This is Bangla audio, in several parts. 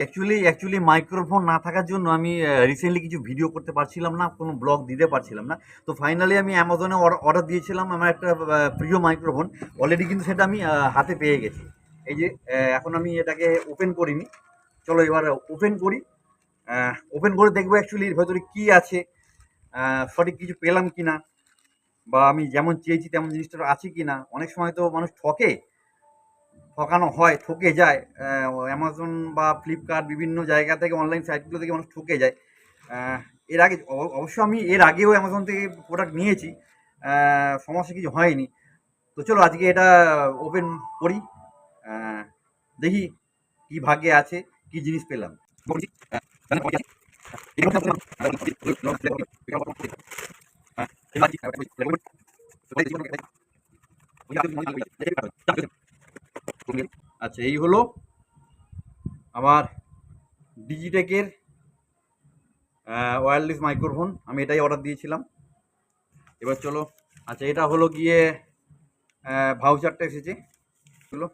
অ্যাকচুয়ালি মাইক্রোফোন না থাকার জন্য আমি রিসেন্টলি কিছু ভিডিও করতে পারছিলাম না, কোনো ব্লগ দিতে পারছিলাম না। তো ফাইনালি আমি অ্যামাজনে অর্ডার দিয়েছিলাম আমার একটা প্রিয় মাইক্রোফোন। অলরেডি কিন্তু সেটা আমি হাতে পেয়ে গেছি। এই যে এখন আমি এটাকে ওপেন করিনি। চলো এবার ওপেন করি। ওপেন করে দেখবো অ্যাকচুয়ালি এর ভেতরে কী আছে, সঠিক কিছু পেলাম কি না, বা আমি যেমন চেয়েছি তেমন জিনিসটা আছে কি না। অনেক সময় তো মানুষ ঠকানো হয়, ঠকে যায়। অ্যামাজন বা ফ্লিপকার্ট বিভিন্ন জায়গা থেকে, অনলাইন সাইটগুলো থেকে মানুষ ঠকে যায়। এর আগে অবশ্য আমি এর আগেও অ্যামাজন থেকে প্রোডাক্ট নিয়েছি, সমস্যা কিছু হয়নি। তো চলো আজকে এটা ওপেন করি, দেখি কি ভাগ্যে আছে, কি জিনিস পেলাম। আচ্ছা, এই হলো আমার ডিজিটেকের ওয়্যারলেস মাইক্রোফোন। আমি এটাই অর্ডার দিয়েছিলাম। এবার চলো, আচ্ছা এটা হলো গিয়ে ভাউচারটা এসেছে। চলো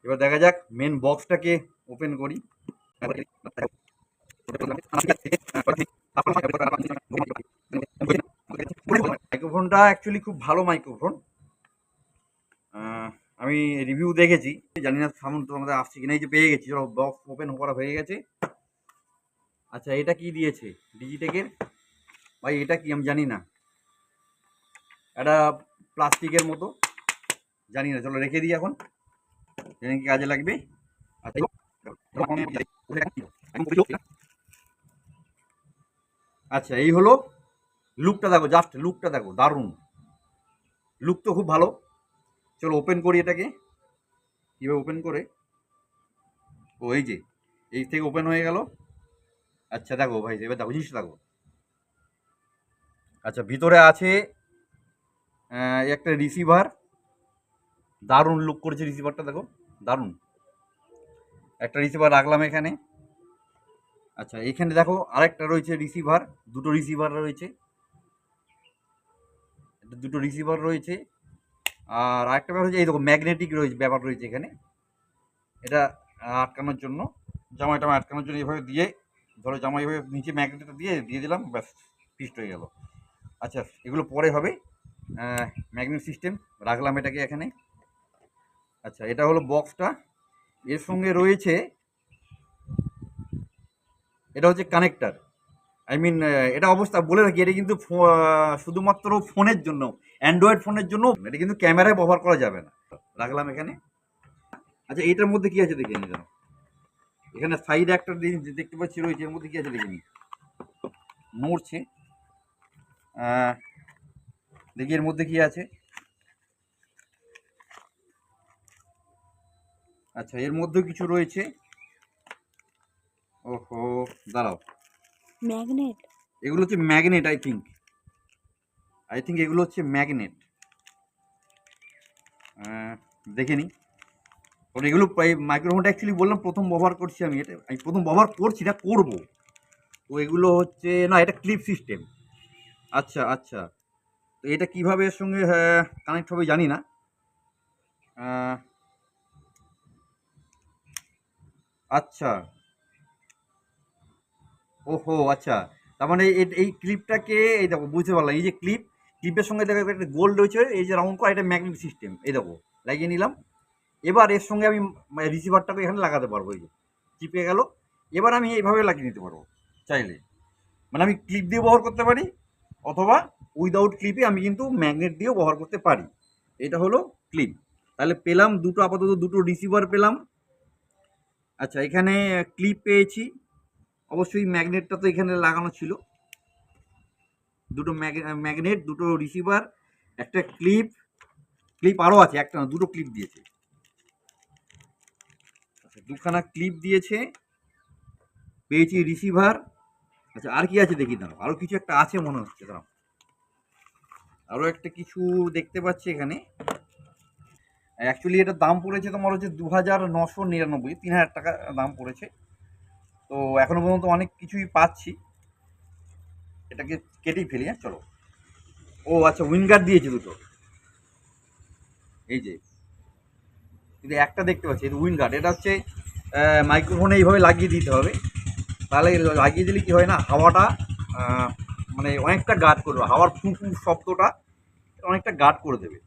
এবার দেখা যাক, মেন বক্সটাকে ওপেন করি। মাইক্রোফোনটা অ্যাকচুয়ালি খুব ভালো মাইক্রোফোন। আমি রিভিউ দেখেছি, জানি না সামনে তোমাদের আসছে কিনা। এই যে পেয়ে গেছি, চলো বক্স ওপেন করা হয়ে গেছে। আচ্ছা এটা কি দিয়েছে ডিজিটেকের, ভাই এটা কি আমি জানি না। এটা প্লাস্টিকের মতো, জানি না। চলো রেখে দিই এখন, জানি কি কাজে লাগবে। আচ্ছা এই হলো লুকটা, দেখো জাস্ট লুকটা দেখো, দারুণ লুক তো খুব ভালো। চলো ওপেন করি এটাকে। কীভাবে ওপেন করে, ও এই যে এই থেকে ওপেন হয়ে গেল। আচ্ছা দেখো ভাই, এবার দেখো জিনিসটা দেখো। আচ্ছা ভিতরে আছে একটা রিসিভার, দারুণ লুক করেছে রিসিভারটা, দেখো দারুণ। একটা রিসিভার রাখলাম এখানে। আচ্ছা এখানে দেখো আরেকটা রয়েছে রিসিভার, দুটো রিসিভার রয়েছে, দুটো রিসিভার রয়েছে। আর আরেকটা ব্যাপার হচ্ছে এই দেখো ম্যাগনেটিক রয়েছে, ব্যাপার রয়েছে এখানে। এটা আটকানোর জন্য, জামা টামা আটকানোর জন্য এইভাবে দিয়ে, ধরো জামা এইভাবে নিচে ম্যাগনেটটা দিয়ে দিলাম, ব্যাস ফিক্সড হয়ে গেল। আচ্ছা এগুলো পরে হবে, ম্যাগনেট সিস্টেম রাখলাম এটাকে এখানে। আচ্ছা এটা হলো বক্সটা, এর সঙ্গে রয়েছে, এটা হচ্ছে কানেক্টার। আই মিন এটা অবস্থা বলে রাখি, এটা কিন্তু শুধুমাত্র ফোনের জন্য, অ্যান্ড্রয়েড ফোনের জন্য। এটা কিন্তু ক্যামেরায় ব্যবহার করা যাবে না। রাখলাম এখানে। আচ্ছা এটার মধ্যে কি আছে দেখে নি, জানো এখানে সাইডে একটা জিনিস দেখতে পাচ্ছি রয়েছে, এর মধ্যে কি আছে দেখে নি, নড়ছে। দেখি এর মধ্যে কি আছে। আচ্ছা এর মধ্যেও কিছু রয়েছে। ওহো দাঁড়াও, ম্যাগনেট, এগুলো হচ্ছে ম্যাগনেট। আই থিঙ্ক এগুলো হচ্ছে ম্যাগনেট। দেখে নি। কারণ এগুলো মাইক্রোফোনটা অ্যাকচুয়ালি বললাম প্রথম ব্যবহার করছি আমি, এটা আমি প্রথম ব্যবহার করছি না, করবো। তো এগুলো হচ্ছে না, এটা ক্লিপ সিস্টেম। আচ্ছা আচ্ছা, তো এটা কিভাবে এর সঙ্গে কানেক্ট হবে জানি না। আচ্ছা ওহো আচ্ছা, তার মানে এই ক্লিপটাকে, এই দেখো বুঝতে পারলাম, এই যে ক্লিপের সঙ্গে দেখো একটা গোল রয়েছে, এই যে রাউন্ড করা, এটা ম্যাগনেট সিস্টেম। এই দেখো লাগিয়ে নিলাম। এবার এর সঙ্গে আমি রিসিভারটাকে এখানে লাগাতে পারবো, এই যে চিপে গেল। এবার আমি এইভাবে লাগিয়ে নিতে পারবো চাইলে, মানে আমি ক্লিপ দিয়ে ব্যবহার করতে পারি, অথবা উইদাউট ক্লিপে আমি কিন্তু ম্যাগনেট দিয়েও ব্যবহার করতে পারি। এটা হলো ক্লিপ। তাহলে পেলাম দুটো, আপাতত দুটো রিসিভার পেলাম। আচ্ছা এখানে ক্লিপ পেয়েছি, অবশ্যই ম্যাগনেটটা তো এখানে লাগানো ছিল। দুটো ম্যাগনেট, দুটো রিসিভার, একটা ক্লিপ। ক্লিপ আরও আছে, একটা না দুটো ক্লিপ দিয়েছে। আচ্ছা দুখানা ক্লিপ দিয়েছে, পেয়েছি রিসিভার। আচ্ছা আর কি আছে দেখি, দাঁড়াও আরও কিছু একটা আছে মনে হচ্ছে, দাঁড়াও আরও একটা কিছু দেখতে পাচ্ছি এখানে। অ্যাকচুয়ালি এটার দাম পড়েছে তোমার হচ্ছে 2999, 3000 টাকা দাম পড়েছে। তো এখনো পর্যন্ত অনেক কিছুই পাচ্ছি, এটাকে কেটেই ফেলি। হ্যাঁ চলো। ও আচ্ছা উইনগার্ড দিয়েছে দুটো, এই যে কিন্তু একটা দেখতে পাচ্ছি, এটা উইনগার্ড। এটা হচ্ছে মাইক্রোফোনে এইভাবে লাগিয়ে দিতে হবে। তাহলে লাগিয়ে দিলে কি হয় না, হাওয়াটা মানে অনেকটা গার্ড করবে, হাওয়ার ফু ফু শব্দটা অনেকটা গার্ড করে দেবে।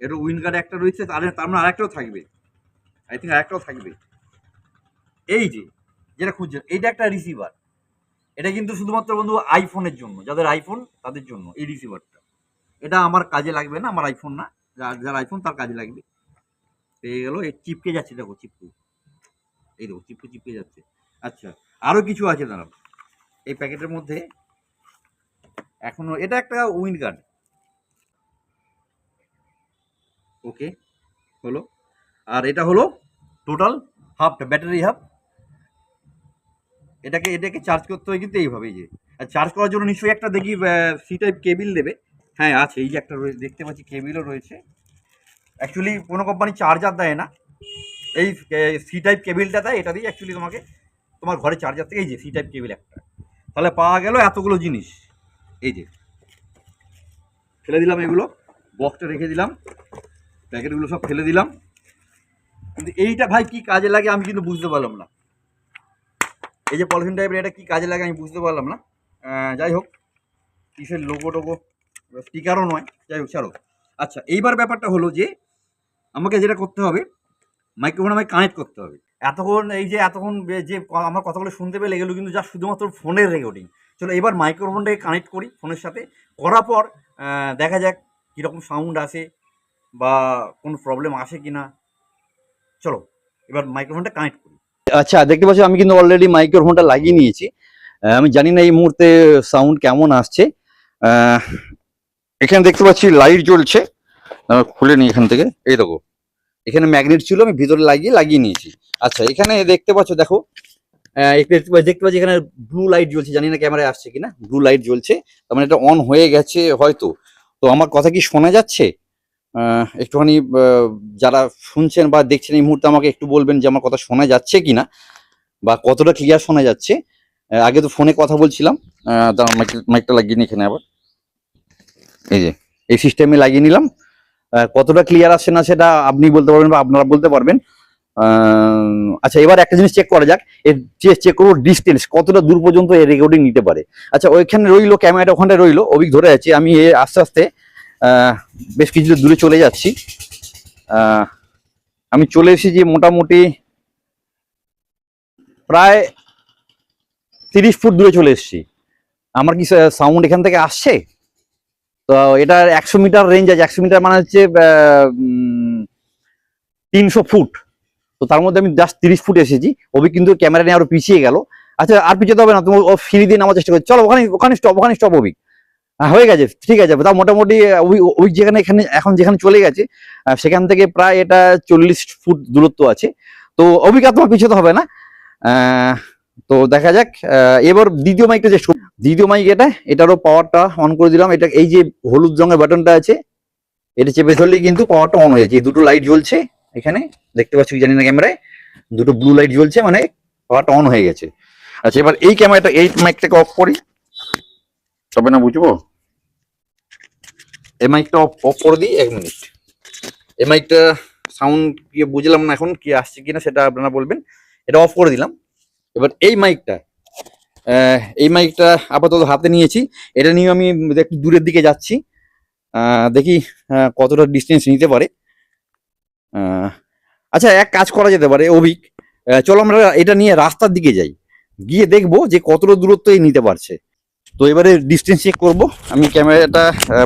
এর উইন্ড গার্ড একটা রয়েছে, তার মানে আরেকটাও থাকবে, আই থিঙ্ক আরেকটাও থাকবে। এই যে যেটা খুঁজছেন, এইটা একটা রিসিভার। এটা কিন্তু শুধুমাত্র বন্ধু আইফোনের জন্য, যাদের আইফোন তাদের জন্য এই রিসিভারটা। এটা আমার কাজে লাগবে না, আমার আইফোন না, যার আইফোন তার কাজে লাগবে। পেয়ে গেল, এই চিপকে যাচ্ছে, দেখো চিপকু, এই দেখো চিপকু চিপকে যাচ্ছে। আচ্ছা, আরও কিছু আছে দাঁড়াও এই প্যাকেটের মধ্যে। এখনো এটা একটা উইন্ড গার্ড, ওকে হলো। আর এটা হলো টোটাল হাফটা, ব্যাটারি হাফ। এটাকে চার্জ করতে হয় কিন্তু এইভাবে, এই যে। আর চার্জ করার জন্য নিশ্চয়ই একটা দেখি সি টাইপ কেবিল দেবে। হ্যাঁ আছে, এই যে একটা দেখতে পাচ্ছি কেবিলও রয়েছে। অ্যাকচুয়ালি কোনো কোম্পানি চার্জার দেয় না, এই সি টাইপ কেবিলটা দেয়, এটা দিয়ে অ্যাকচুয়ালি তোমাকে তোমার ঘরে চার্জার থেকে এই যে সি টাইপ কেবিল একটা। তাহলে পাওয়া গেল এতগুলো জিনিস। এই যে ফেলে দিলাম, এগুলো বক্সটা রেখে দিলাম, প্যাকেটগুলো সব ফেলে দিলাম। কিন্তু এইটা ভাই কি কাজে লাগে আমি কিন্তু বুঝতে পারলাম না। এই যে পলিথিন টাইপের, এটা কি কাজে লাগে আমি বুঝতে পারলাম না। যাই হোক, কিসের লোগো টোগো, স্টিকারও নয়, যাই হোক ছাড়ো। আচ্ছা, এইবার ব্যাপারটা হলো যে আমাকে যেটা করতে হবে, মাইক্রোফোন আমাকে কানেক্ট করতে হবে। এতক্ষণ এই যে এতক্ষণ যে আমার কথাগুলো শুনতে পেলে, এগুলো কিন্তু যা শুধুমাত্র ফোনের রেকর্ডিং। চলো এবার মাইক্রোফোনটাকে কানেক্ট করি ফোনের সাথে, করার পর দেখা যাক কীরকম সাউন্ড আসে বা কোনো প্রবলেম আসে কি না। চলো এবার মাইক্রোফোনটা কানেক্ট করি। আচ্ছা, দেখতে পাচ্ছ আমি কিন্তু অলরেডি মাইক্রোফোনটা লাগিয়ে নিয়েছি। আমি জানি না এই মুহূর্তে সাউন্ড কেমন আসছে। এখানে দেখতে পাচ্ছি লাইট জ্বলছে, খুলে নিই এখান থেকে। এই দেখো, এখানে ম্যাগনেট ছিল, আমি ভিতরে লাগিয়ে নিয়েছি। আচ্ছা, এখানে দেখতে পাচ্ছ, দেখো দেখতে পাচ্ছি এখানে ব্লু লাইট জ্বলছে, জানি না ক্যামেরায় আসছে কিনা। ব্লু লাইট জ্বলছে, তার মানে এটা অন হয়ে গেছে হয়তো। তো আমার কথা কি শোনা যাচ্ছে? একটুখানি যারা শুনছেন বা দেখছেন এই মুহূর্তে আমাকে একটু বলবেন যে আমার কথা শোনা যাচ্ছে কিনা বা কতটা ক্লিয়ার শোনা যাচ্ছে। আগে তো ফোনে কথা বলছিলাম, মাইকটা লাগিয়ে নিই এখানে আবার। এই যে এই সিস্টেমে লাগিয়ে নিলাম। কতটা ক্লিয়ার আসছে না সেটা আপনি বলতে পারবেন বা আপনারা বলতে পারবেন। আচ্ছা, এবার একটা জিনিস চেক করা যাক, এর চেক করবো ডিস্টেন্স, কতটা দূর পর্যন্ত এই রেকর্ডিং নিতে পারে। আচ্ছা, ওইখানে রইলো, ক্যামেরাটা ওখানে রইলো, অভিক ধরে আছে। আমি আস্তে আস্তে বেশ কিছু দূরে চলে যাচ্ছি। আমি চলে এসেছি মোটামুটি প্রায় 30 ফুট দূরে চলে এসেছি। আমার কি সাউন্ড এখান থেকে আসছে? তো এটার 100 মিটার রেঞ্জ আছে। 100 মিটার মানে হচ্ছে 300 ফুট। তো তার মধ্যে আমি জাস্ট 30 ফুট এসেছি। ওবি কিন্তু ক্যামেরা নিয়ে আরো পিছিয়ে গেল। আচ্ছা, আর পিছিয়ে হবে না, তুমি ও ফিরি দিয়ে নামার চেষ্টা করছি। চলো ওখানে স্টপ অবি। হয়ে গেছে, ঠিক আছে। তা মোটামুটি ওই যেখানে চলে গেছে, সেখান থেকে প্রায় এটা 40 ফুট দূরত্ব আছে। তো অভিজ্ঞতা তোমার পিছতে হবে না। তো দেখা যাক। এবার দ্বিতীয় মাইকটা দ্বিতীয় মাইক, এটারও পাওয়ারটা অন করে দিলাম। এটা এই যে হলুদ রঙের বাটনটা আছে, এটা চেপে ধরলেই কিন্তু পাওয়ারটা অন হয়ে যায়। দুটো লাইট জ্বলছে এখানে, দেখতে পাচ্ছি জানি না ক্যামেরায়, দুটো ব্লু লাইট জ্বলছে, মানে পাওয়ারটা অন হয়ে গেছে। আচ্ছা, এবার এই ক্যামেরাটা, এই মাইকটাকে অফ করি, তবে না বুঝবো। এই মাইকটা অফ করে দিই, 1 মিনিট। এই মাইকটা সাউন্ড কি বুঝলাম না এখন, কি আসছে কিনা সেটা আপনারা বলবেন। এটা অফ করে দিলাম। এবার এই মাইকটা আপাতত হাতে নিয়েছি। এটা নিয়ে আমি একটু দূরের দিকে যাচ্ছি, দেখি কতটা ডিস্টেন্স নিতে পারে। আচ্ছা, এক কাজ করা যেতে পারে অভিক, চলো আমরা এটা নিয়ে রাস্তার দিকে যাই, গিয়ে দেখবো যে কতটা দূরত্ব নিতে পারছে। তো এবারে ডিস্টেন্স চেক করবো। আমি ক্যামেরাটা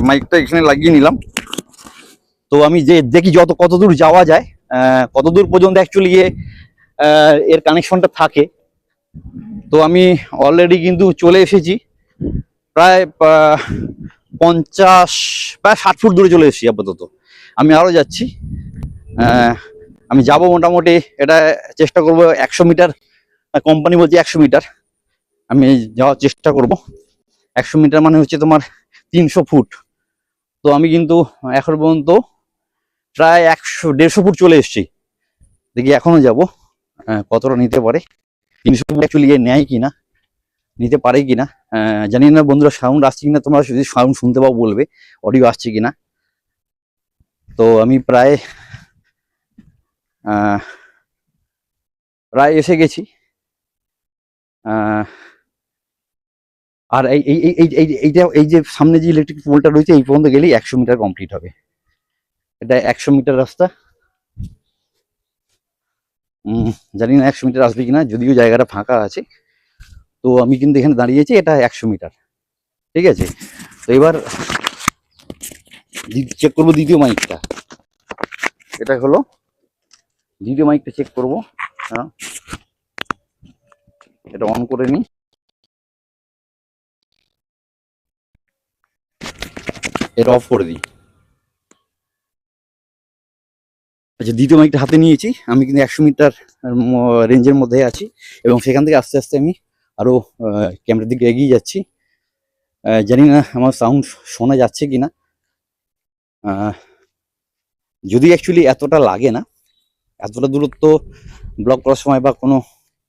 মাইকটা এখানে লাগিয়ে নিলাম। তো আমি যে দেখি কত দূর যাওয়া যায়, কত দূর পর্যন্ত অ্যাকচুয়ালি এর কানেকশনটা থাকে। তো আমি অলরেডি কিন্তু চলে এসেছি, প্রায় 60 ফুট দূরে চলে এসেছি আপাতত। আমি আরো যাচ্ছি। আমি যাব মোটামুটি, এটা চেষ্টা করব 100 মিটার, কোম্পানি বলছে 100 মিটার, আমি যাওয়ার চেষ্টা করব। 100 মিটার মানে হচ্ছে তোমার 300 ফুট। তো আমি কিন্তু এখন পর্যন্ত প্রায় 150 ফুট চলে এসেছি। দেখি এখনো যাব, কতটা নিতে পারে। 300 ফুট অ্যাকচুয়ালি নেয় কিনা, নিতে পারে কিনা জানি না। বন্ধুরা, সাউন্ড আসছে কিনা, তোমরা যদি সাউন্ড শুনতে পাও বলবে, অডিও আসছে কিনা। তো আমি প্রায় প্রায় এসে গেছি। আর এই যে সামনে যে ইলেকট্রিক পোলটা রয়েছে এই পর্যন্ত গেলেই 100 মিটার কমপ্লিট হবে। এটা 100 মিটার রাস্তা। জানি না 100 মিটার আসবে কিনা, যদিও জায়গাটা ফাঁকা আছে। তো আমি কিন্তু এখানে দাঁড়িয়েছি, এটা 100 মিটার, ঠিক আছে। তো এবার চেক করবো দ্বিতীয় মাইকটা। এটা হলো দ্বিতীয় মাইকটা, চেক করবো। হ্যাঁ, এটা অন করে নিই। এটা অফ করে দিই। আচ্ছা, দ্বিতীয় মাইকটা হাতে নিয়েছি। আমি কিন্তু 100 মিটার রেঞ্জের মধ্যে আছি এবং সেখান থেকে আস্তে আস্তে আমি আরো ক্যামেরার দিকে এগিয়ে যাচ্ছি। জানি না আমার সাউন্ড শোনা যাচ্ছে কিনা। যদি অ্যাকচুয়ালি এতটা লাগে না, এতটা দূরত্ব ব্লগ করার সময় বা কোনো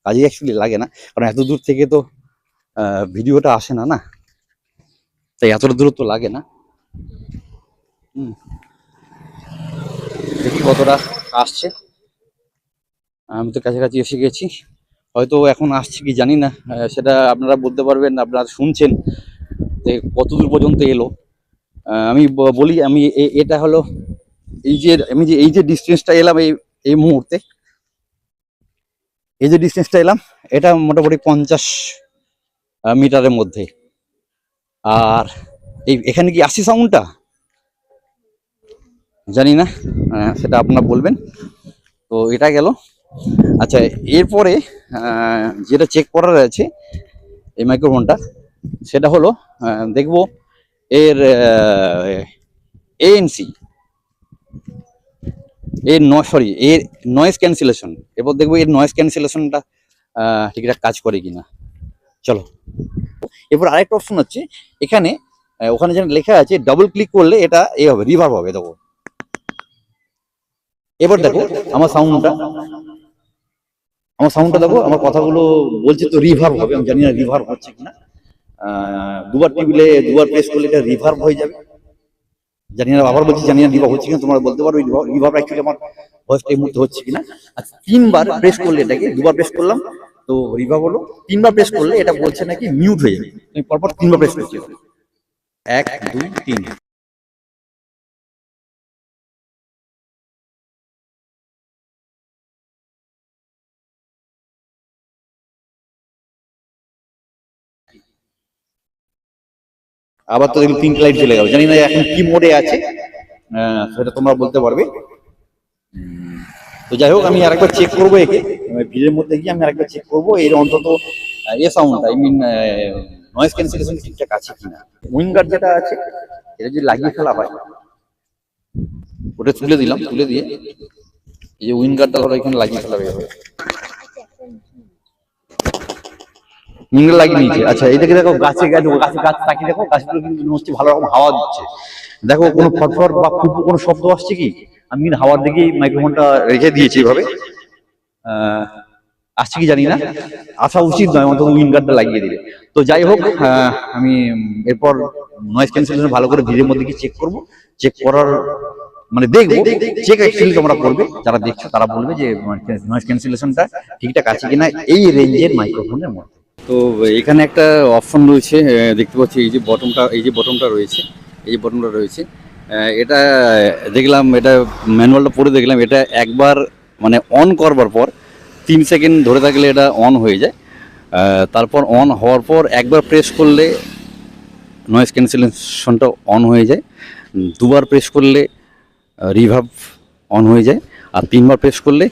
কাজে অ্যাকচুয়ালি লাগে না, কারণ এত দূর থেকে তো ভিডিওটা আসে না, না, তাই এতটা দূরত্ব লাগে না। দেখি কতটা আসছে। আমি তো কাছাকাছি এসে গেছি, হয়তো এখন আসছে কি জানি না, সেটা আপনারা বলতে পারবেন, আপনারা শুনছেন যে কত দূর পর্যন্ত এলো। আমি বলি, আমি এটা হলো এই যে ডিস্টেন্সটা এলাম, এই মুহূর্তে এই যে ডিস্টেন্সটা এলাম, এটা মোটামুটি 50 মিটারের মধ্যে। আর এখানে কি আসছে সাউন্ডটা জানি না, সেটা আপনারা বলবেন। তো এটা গেল। আচ্ছা, এরপরে যেটা চেক করার আছে এই মাইক্রোফোনটা, সেটা হলো দেখবো এর ANC, এর নয়েজ ক্যান্সেলেশন। এরপর দেখবো এর নয়েজ ক্যান্সেলেশনটা ঠিকঠাক কাজ করে কিনা। চলো, এরপর আরেকটা অপশন হচ্ছে এখানে, ওখানে যেন লেখা আছে ডাবল ক্লিক করলে এটা হবে, রিভার্ব হবে। দেখো, এবার দেখো আমার সাউন্ডটা দেখো, আমার কথাগুলো বলছে তো রিভার্ব হবে। আমি জানি না রিভার্ব হচ্ছে কিনা। দুবার টিপলে, দুবার প্রেস করলে এটা রিভার্ব হয়ে যাবে। জানি না, আবার বলছি জানি না রিভার্ব হচ্ছে কিনা, তোমরা বলতে পারো রিভার্ব অ্যাকচুয়ালি আমার ভয়েসটা এই মুহূর্তে হচ্ছে কিনা। আচ্ছা, 3বার প্রেস করলে এটাকে, 2বার প্রেস করলাম তো রিভার্ব হলো, 3বার প্রেস করলে এটা বলছে নাকি মিউট হয়ে যাবে। তুমি পরপর 3বার প্রেস করছি, 1 2 3। আবার তো 3টে লাইট জ্বলে গেল, জানি না এখন কি মোডে আছে, সেটা তোমরা বলতে পারবে। তো যাই হোক, আমি আরেকবার চেক করবো একে, ভিড়ের মধ্যে গিয়ে আমি আরেকবার চেক করবো এর অন্তত সাউন্ডটা, নয়েজ ক্যান্সেলেশন ঠিকঠাক আছে কিনা। উইন্ডগার্ড যেটা আছে এটা যদি লাগিয়ে ফেলা হয়, ওটা তুলে দিলাম, তুলে দিয়ে এই যে উইন্ডগার্ডটা ধরো এখানে লাগিয়ে ফেলা হবে। উইন্ডগার্ড লাগিয়ে নিয়েছে। আচ্ছা, এটাকে দেখো, গাছ তাকিয়ে দেখো, গাছগুলো কিন্তু হচ্ছে ভালো রকম হাওয়া দিচ্ছে। দেখো কোনো ফটফট বা ফুটফুট কোনো শব্দ আসছে কি? আমি কিন্তু হাওয়ার দিকেই মাইক্রোফোনটা রেখে দিয়েছি এভাবে। আসছে কি জানি না, আসা উচিত নয়, অন্তত উইন্ডগার্ডটা লাগিয়ে দিলে। তো যাই হোক, আমি এরপর নয়েজ ক্যান্সেলেশন ভালো করে ভিড়ের মধ্যে গিয়ে চেক করবো। চেক করার মানে দেখবো, চেক অ্যাকচুয়ালি তোমরা করবে, যারা দেখছো তারা বলবে যে নয়েজ ক্যান্সেলেশনটা ঠিকঠাক আছে কিনা এই রেঞ্জের মাইক্রোফোনের মধ্যে। তো এখানে একটা অপশন রয়েছে, দেখতে পাচ্ছি এই যে বটমটা রয়েছে, এটা দেখলাম, এটা ম্যানুয়ালটা পড়ে দেখলাম, এটা একবার মানে অন করবার পর 3 সেকেন্ড ধরে থাকলে এটা অন হয়ে যায়। তারপর অন হওয়ার পর একবার প্রেস করলে নয়েজ ক্যান্সেলেশনটা অন হয়ে যায়, 2বার প্রেস করলে রিভার্ব অন হয়ে যায়, আর 3বার প্রেস করলে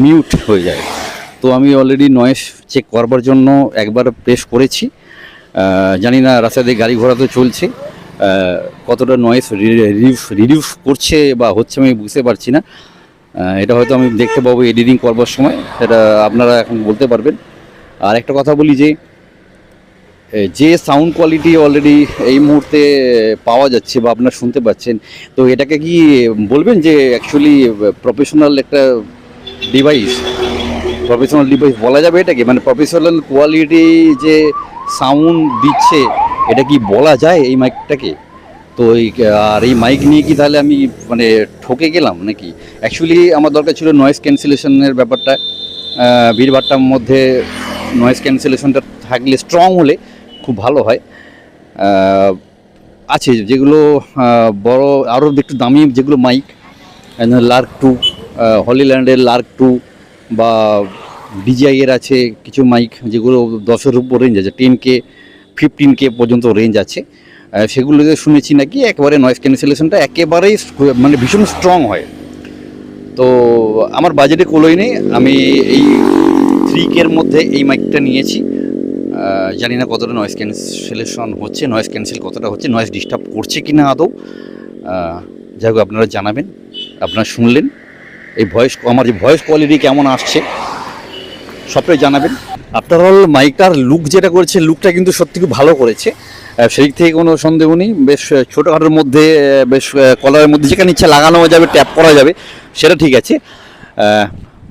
মিউট হয়ে যায়। তো আমি অলরেডি নয়েজ চেক করবার জন্য একবার প্রেস করেছি। জানি না রাস্তা দিয়ে গাড়ি ঘোড়া তো চলছে, কতটা নয়েজ রিডিউস করছে বা হচ্ছে আমি বুঝতে পারছি না। এটা হয়তো আমি দেখতে পাবো এডিটিং করবার সময়, সেটা আপনারা এখন বলতে পারবেন। আর একটা কথা বলি, যে সাউন্ড কোয়ালিটি অলরেডি এই মুহূর্তে পাওয়া যাচ্ছে বা আপনারা শুনতে পাচ্ছেন, তো এটাকে কি বলবেন যে অ্যাকচুয়ালি প্রফেশনাল একটা ডিভাইস বলা যাবে এটাকে? মানে প্রফেশনাল কোয়ালিটি যে সাউন্ড দিচ্ছে, এটা কি বলা যায় এই মাইকটাকে? তো এই মাইক নিয়ে কি তাহলে আমি মানে ঠকে গেলাম নাকি? অ্যাকচুয়ালি আমার দরকার ছিল নয়েজ ক্যান্সেলেশনের ব্যাপারটা ভিড়ভাট্টার মধ্যে নয়েজ ক্যান্সেলেশনটা থাকলে স্ট্রং হলে খুব ভালো হয়। আছে যেগুলো বড় আরও একটু দামি যেগুলো মাইক, লার্ক 2, হলিল্যান্ডের লার্ক 2 বা বিজিআইয়ের আছে কিছু মাইক যেগুলো 10-এর উপর রেঞ্জ আছে, 10K 15K পর্যন্ত রেঞ্জ আছে। সেগুলোতে শুনেছি নাকি একেবারে নয়েজ ক্যান্সেলেশনটা একেবারেই মানে ভীষণ স্ট্রং হয়। তো আমার বাজেটে কোলোই নেই, আমি এই 3K-র মধ্যে এই মাইকটা নিয়েছি। জানি না কতটা নয়েজ ক্যান্সেলেশন হচ্ছে, নয়েজ ক্যান্সেল কতটা হচ্ছে, নয়েজ ডিস্টার্ব করছে কি না আদৌ। যাই হোক আপনারা জানাবেন, আপনারা শুনলেন এই আমার যে ভয়েস কোয়ালিটি কেমন আসছে সবটাই জানাবেন। আফটার অল মাইকটার লুক যেটা করেছে, লুকটা কিন্তু সত্যি খুব ভালো করেছে, সেই থেকে কোনো সন্দেহ নেই। বেশ ছোটোখাটোর মধ্যে, বেশ কলারের মধ্যে যেখানে ইচ্ছা লাগানো যাবে, ট্যাপ করা যাবে, সেটা ঠিক আছে।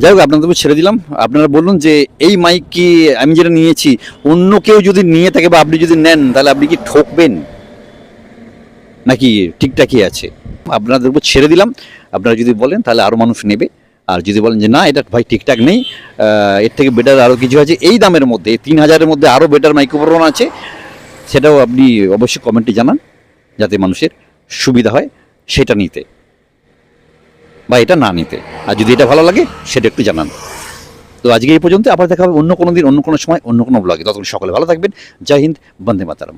যাই হোক আপনাদের উপর ছেড়ে দিলাম, আপনারা বলুন যে এই মাইক কি আমি যেটা নিয়েছি অন্য কেউ যদি নিয়ে থাকে বা আপনি যদি নেন তাহলে আপনি কি ঠকবেন নাকি ঠিকঠাকই আছে, আপনাদের উপর ছেড়ে দিলাম। আপনারা যদি বলেন তাহলে আরও মানুষ নেবে, আর যদি বলেন যে না এটা ভাই ঠিকঠাক নেই, এর থেকে বেটার আরও কিছু আছে এই দামের মধ্যে, 3000-এর মধ্যে আরও বেটার মাইক্রোফোন আছে, সেটাও আপনি অবশ্যই কমেন্টে জানান যাতে মানুষের সুবিধা হয় সেটা নিতে বা এটা না নিতে। আর যদি এটা ভালো লাগে সেটা একটু জানান। তো আজকে এই পর্যন্ত, আবার দেখা হবে অন্য কোনো দিন, অন্য কোনো সময়, অন্য কোনো ব্লগে। ততক্ষণ সকলে ভালো থাকবেন। জয় হিন্দ, বন্দে মাতরম।